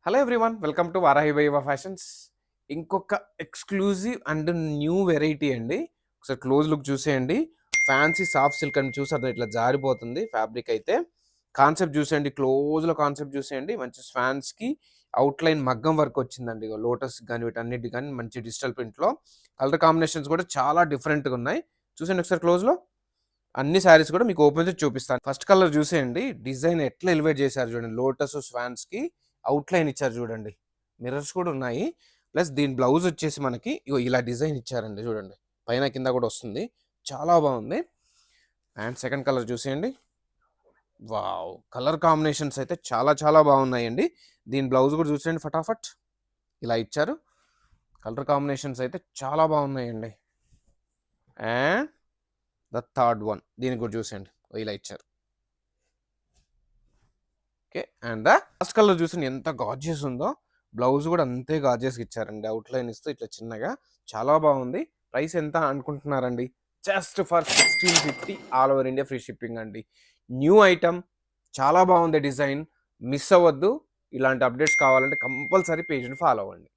Hello everyone welcome to Varahi viva fashions. ఇంకొక exclusive and new variety అండి. ఒకసారి close look చూసేయండి. ఫ్యాన్సీ సాఫ్ట్ సిల్క్ అని చూసారు, ఇట్లా జారిపోతుంది ఫ్యాబ్రిక్ అయితే. కాన్సెప్ట్ చూసేయండి, క్లోజ్లో కాన్సెప్ట్ చూసేయండి. మంచి ఫ్యాన్స్కి అవుట్లైన్ మగ్గం వర్క్ వచ్చిందండి. లోటస్ కానీ వీటన్నిటి కానీ మంచి డిజిటల్ ప్రింట్లో. కలర్ కాంబినేషన్స్ కూడా చాలా డిఫరెంట్గా ఉన్నాయి. చూసేయండి ఒకసారి క్లోజ్లో. అన్ని శారీస్ కూడా మీకు ఓపెన్ చేసి చూపిస్తాను. ఫస్ట్ కలర్ చూసేయండి, డిజైన్ ఎట్లా ఎలివేట్ చేశారు చూడండి. లోటస్ స్వాన్స్కి అవుట్లైన్ ఇచ్చారు చూడండి, మిర్రర్స్ కూడా ఉన్నాయి. ప్లస్ దీని బ్లౌజ్ వచ్చేసి మనకి ఇగో ఇలా డిజైన్ ఇచ్చారండి చూడండి, పైన కింద కూడా వస్తుంది. చాలా బాగుంది. అండ్ సెకండ్ కలర్ చూసేయండి. వావ్, కలర్ కాంబినేషన్స్ అయితే చాలా చాలా బాగున్నాయండి. దీని బ్లౌజ్ కూడా చూసేయండి, ఫటాఫట్ ఇలా ఇచ్చారు. కలర్ కాంబినేషన్స్ అయితే చాలా బాగున్నాయండి. అండ్ ద థర్డ్ వన్, దీనికి కూడా చూసేయండి, ఇలా ఇచ్చారు. Okay, and the first colour చూసి ఎంత గార్జియస్ ఉందో, బ్లౌజ్ కూడా అంతే గార్జియస్ ఇచ్చారండి. అవుట్లైన్ ఇస్తూ ఇట్లా చిన్నగా చాలా బాగుంది. ప్రైస్ ఎంత అనుకుంటున్నారండి? Just for 1650 all over India free shipping అండి. న్యూ ఐటమ్, చాలా బాగుంది డిజైన్. మిస్ అవ్వద్దు. ఇలాంటి అప్డేట్స్ కావాలంటే కంపల్సరీ పేజ్ని ఫాలో అవ్వండి.